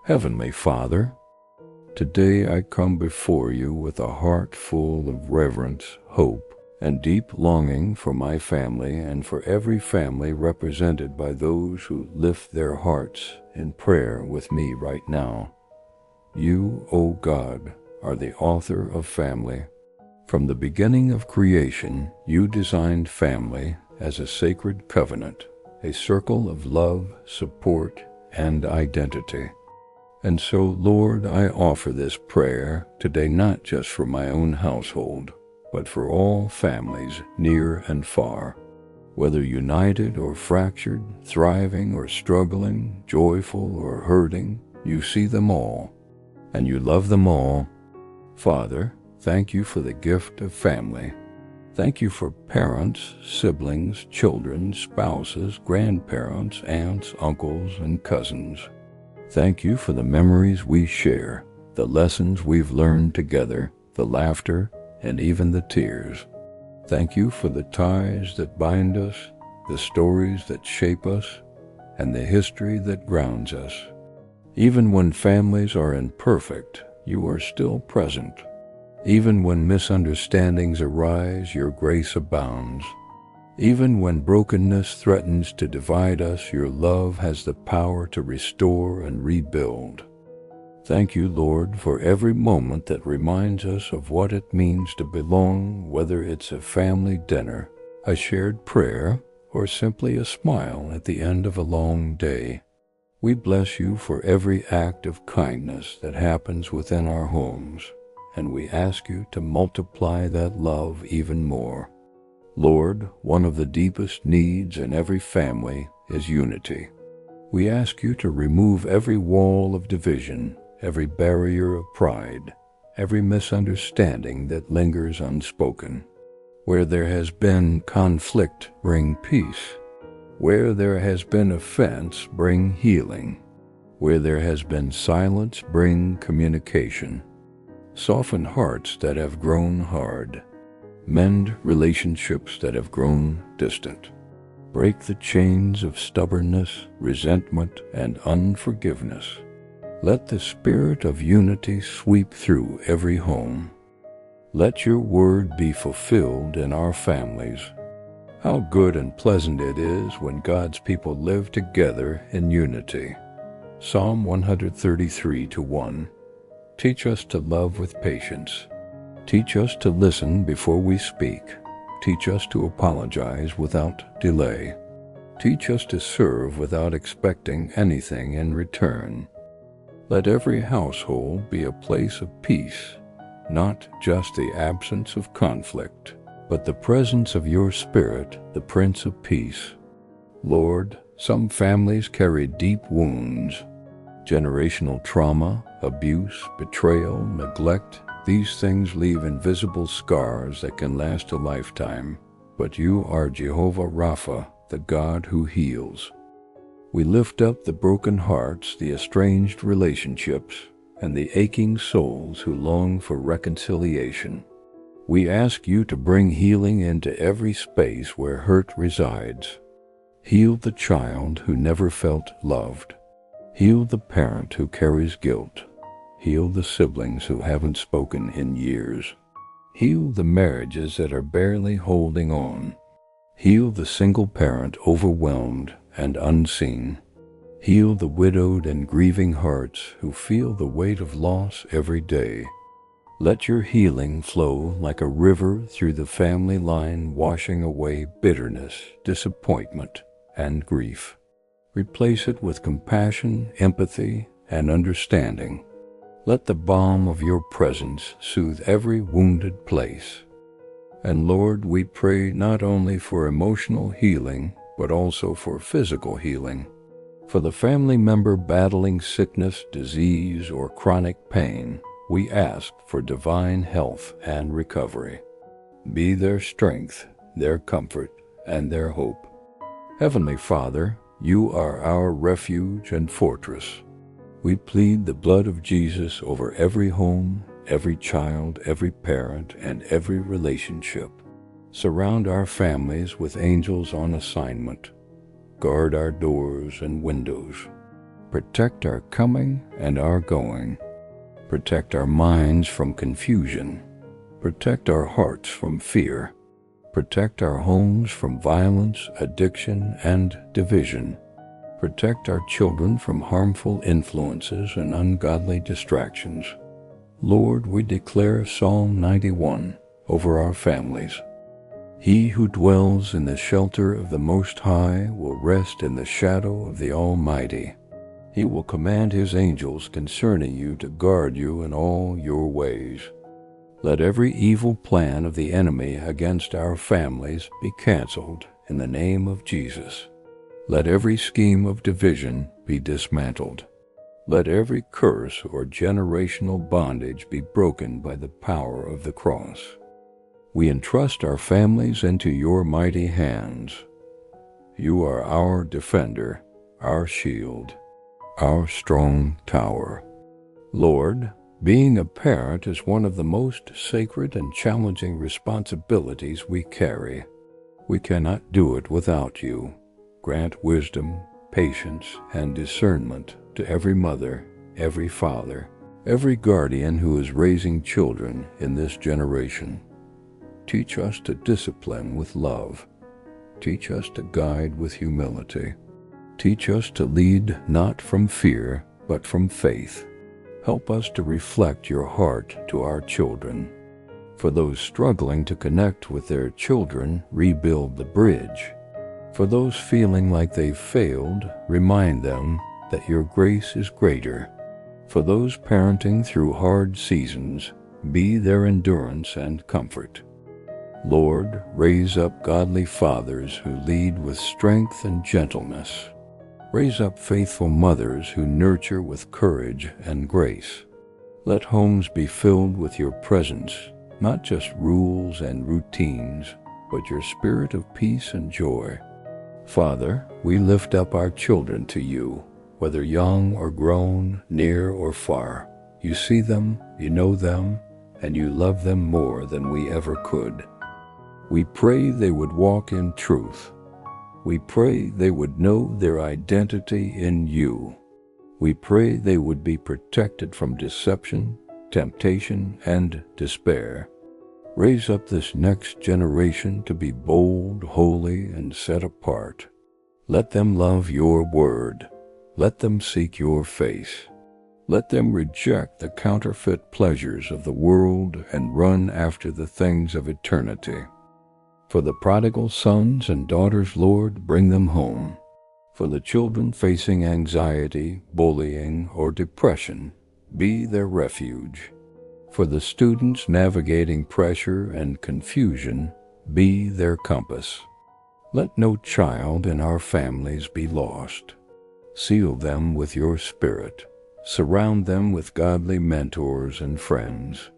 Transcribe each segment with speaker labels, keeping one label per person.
Speaker 1: Heavenly Father, today I come before you with a heart full of reverence, hope, and deep longing for my family and for every family represented by those who lift their hearts in prayer with me right now. You, O God, are the author of family. From the beginning of creation, you designed family as a sacred covenant, a circle of love, support, and identity. And so, Lord, I offer this prayer today not just for my own household, but for all families near and far. Whether united or fractured, thriving or struggling, joyful or hurting, you see them all, and you love them all. Father, thank you for the gift of family. Thank you for parents, siblings, children, spouses, grandparents, aunts, uncles, and cousins. Thank you for the memories we share, the lessons we've learned together, the laughter, and even the tears. Thank you for the ties that bind us, the stories that shape us, and the history that grounds us. Even when families are imperfect, you are still present. Even when misunderstandings arise, your grace abounds. Even when brokenness threatens to divide us, your love has the power to restore and rebuild. Thank you, Lord, for every moment that reminds us of what it means to belong, whether it's a family dinner, a shared prayer, or simply a smile at the end of a long day. We bless you for every act of kindness that happens within our homes, and we ask you to multiply that love even more. Lord, one of the deepest needs in every family is unity. We ask you to remove every wall of division, every barrier of pride, every misunderstanding that lingers unspoken. Where there has been conflict, bring peace. Where there has been offense, bring healing. Where there has been silence, bring communication. Soften hearts that have grown hard. Mend relationships that have grown distant. Break the chains of stubbornness, resentment, and unforgiveness. Let the spirit of unity sweep through every home. Let your word be fulfilled in our families. How good and pleasant it is when God's people live together in unity. Psalm 133:1. Teach us to love with patience. Teach us to listen before we speak. Teach us to apologize without delay. Teach us to serve without expecting anything in return. Let every household be a place of peace, not just the absence of conflict, but the presence of your Spirit, the Prince of Peace. Lord, some families carry deep wounds, generational trauma, abuse, betrayal, neglect. These things leave invisible scars that can last a lifetime, but you are Jehovah Rapha, the God who heals. We lift up the broken hearts, the estranged relationships, and the aching souls who long for reconciliation. We ask you to bring healing into every space where hurt resides. Heal the child who never felt loved. Heal the parent who carries guilt. Heal the siblings who haven't spoken in years. Heal the marriages that are barely holding on. Heal the single parent overwhelmed and unseen. Heal the widowed and grieving hearts who feel the weight of loss every day. Let your healing flow like a river through the family line, washing away bitterness, disappointment, and grief. Replace it with compassion, empathy, and understanding. Let the balm of your presence soothe every wounded place. And Lord, we pray not only for emotional healing, but also for physical healing. For the family member battling sickness, disease, or chronic pain, we ask for divine health and recovery. Be their strength, their comfort, and their hope. Heavenly Father, you are our refuge and fortress. We plead the blood of Jesus over every home, every child, every parent, and every relationship. Surround our families with angels on assignment. Guard our doors and windows. Protect our coming and our going. Protect our minds from confusion. Protect our hearts from fear. Protect our homes from violence, addiction, and division. Protect our children from harmful influences and ungodly distractions. Lord, we declare Psalm 91 over our families. He who dwells in the shelter of the Most High will rest in the shadow of the Almighty. He will command his angels concerning you to guard you in all your ways. Let every evil plan of the enemy against our families be canceled in the name of Jesus. Let every scheme of division be dismantled. Let every curse or generational bondage be broken by the power of the cross. We entrust our families into your mighty hands. You are our defender, our shield, our strong tower. Lord, being a parent is one of the most sacred and challenging responsibilities we carry. We cannot do it without you. Grant wisdom, patience, and discernment to every mother, every father, every guardian who is raising children in this generation. Teach us to discipline with love. Teach us to guide with humility. Teach us to lead not from fear, but from faith. Help us to reflect your heart to our children. For those struggling to connect with their children, rebuild the bridge. For those feeling like they've failed, remind them that your grace is greater. For those parenting through hard seasons, be their endurance and comfort. Lord, raise up godly fathers who lead with strength and gentleness. Raise up faithful mothers who nurture with courage and grace. Let homes be filled with your presence, not just rules and routines, but your spirit of peace and joy. Father, we lift up our children to you, whether young or grown, near or far. You see them, you know them, and you love them more than we ever could. We pray they would walk in truth. We pray they would know their identity in you. We pray they would be protected from deception, temptation, and despair. Raise up this next generation to be bold, holy, and set apart. Let them love your word. Let them seek your face. Let them reject the counterfeit pleasures of the world and run after the things of eternity. For the prodigal sons and daughters, Lord, bring them home. For the children facing anxiety, bullying, or depression, be their refuge. For the students navigating pressure and confusion, be their compass. Let no child in our families be lost. Seal them with your Spirit. Surround them with godly mentors and friends.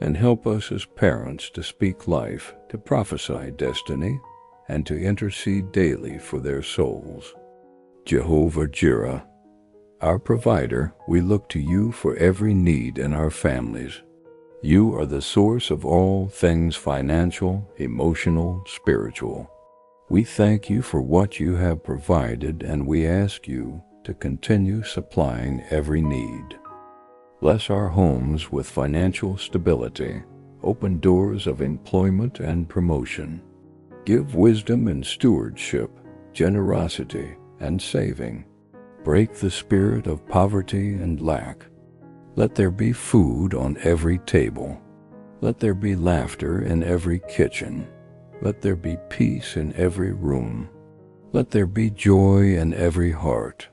Speaker 1: And help us as parents to speak life, to prophesy destiny, and to intercede daily for their souls. Jehovah Jireh, our provider, we look to you for every need in our families. You are the source of all things financial, emotional, spiritual. We thank you for what you have provided, and we ask you to continue supplying every need. Bless our homes with financial stability. Open doors of employment and promotion. Give wisdom in stewardship, generosity, and saving. Break the spirit of poverty and lack. Let there be food on every table. Let there be laughter in every kitchen. Let there be peace in every room. Let there be joy in every heart.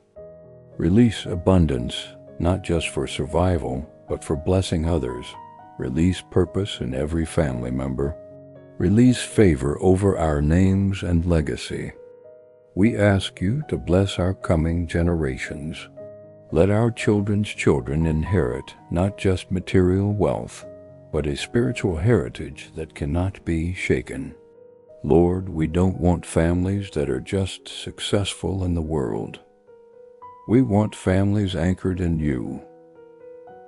Speaker 1: Release abundance, not just for survival, but for blessing others. Release purpose in every family member. Release favor over our names and legacy. We ask you to bless our coming generations. Let our children's children inherit not just material wealth, but a spiritual heritage that cannot be shaken. Lord, we don't want families that are just successful in the world. We want families anchored in you,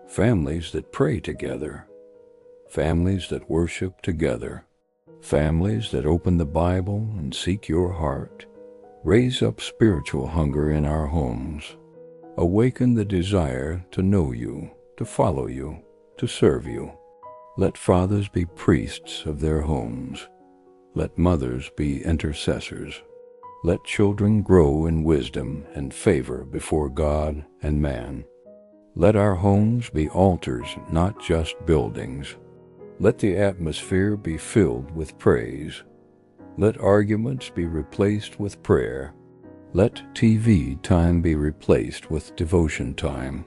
Speaker 1: families that pray together, families that worship together, families that open the Bible and seek your heart. Raise up spiritual hunger in our homes. Awaken the desire to know you, to follow you, to serve you. Let fathers be priests of their homes. Let mothers be intercessors. Let children grow in wisdom and favor before God and man. Let our homes be altars, not just buildings. Let the atmosphere be filled with praise. Let arguments be replaced with prayer. Let TV time be replaced with devotion time.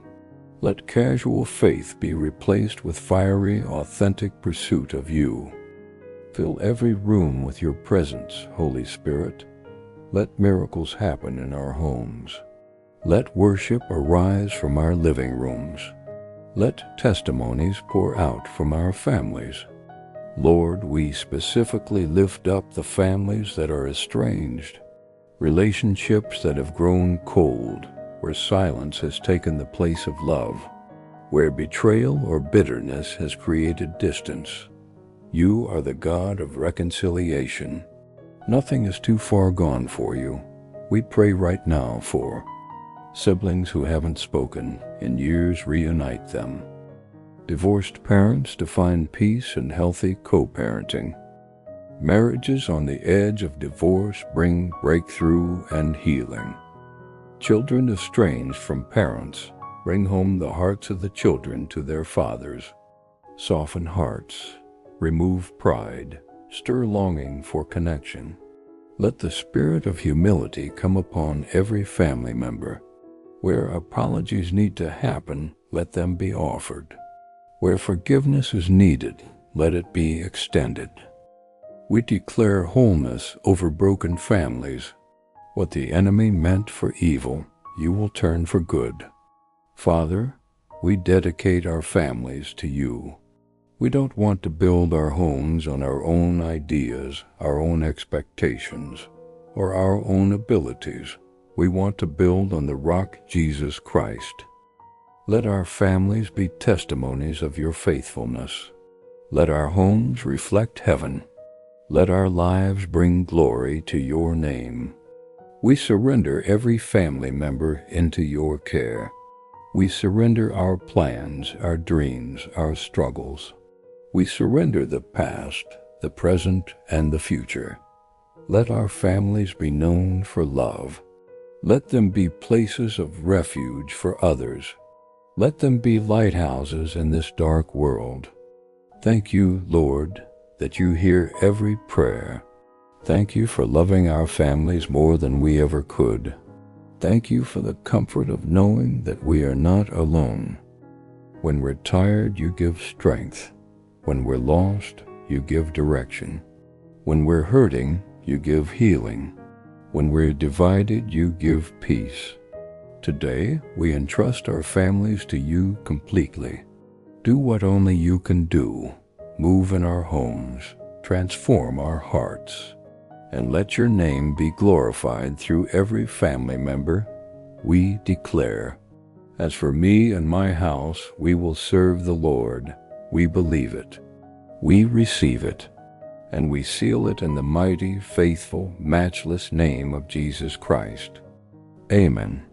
Speaker 1: Let casual faith be replaced with fiery, authentic pursuit of you. Fill every room with your presence, Holy Spirit. Let miracles happen in our homes. Let worship arise from our living rooms. Let testimonies pour out from our families. Lord, we specifically lift up the families that are estranged, relationships that have grown cold, where silence has taken the place of love, where betrayal or bitterness has created distance. You are the God of reconciliation. Nothing is too far gone for you. We pray right now for siblings who haven't spoken in years, reunite them. Divorced parents to find peace and healthy co-parenting. Marriages on the edge of divorce bring breakthrough and healing. Children estranged from parents bring home the hearts of the children to their fathers. Soften hearts, remove pride, stir longing for connection. Let the spirit of humility come upon every family member. Where apologies need to happen, let them be offered. Where forgiveness is needed, let it be extended. We declare wholeness over broken families. What the enemy meant for evil, you will turn for good. Father, we dedicate our families to you. We don't want to build our homes on our own ideas, our own expectations, or our own abilities. We want to build on the rock, Jesus Christ. Let our families be testimonies of your faithfulness. Let our homes reflect heaven. Let our lives bring glory to your name. We surrender every family member into your care. We surrender our plans, our dreams, our struggles. We surrender the past, the present, and the future. Let our families be known for love. Let them be places of refuge for others. Let them be lighthouses in this dark world. Thank you, Lord, that you hear every prayer. Thank you for loving our families more than we ever could. Thank you for the comfort of knowing that we are not alone. When we're tired, you give strength. When we're lost, you give direction. When we're hurting, you give healing. When we're divided, you give peace. Today, we entrust our families to you completely. Do what only you can do. Move in our homes, transform our hearts, and let your name be glorified through every family member. We declare, as for me and my house, we will serve the Lord. We believe it. We receive it. And we seal it in the mighty, faithful, matchless name of Jesus Christ. Amen.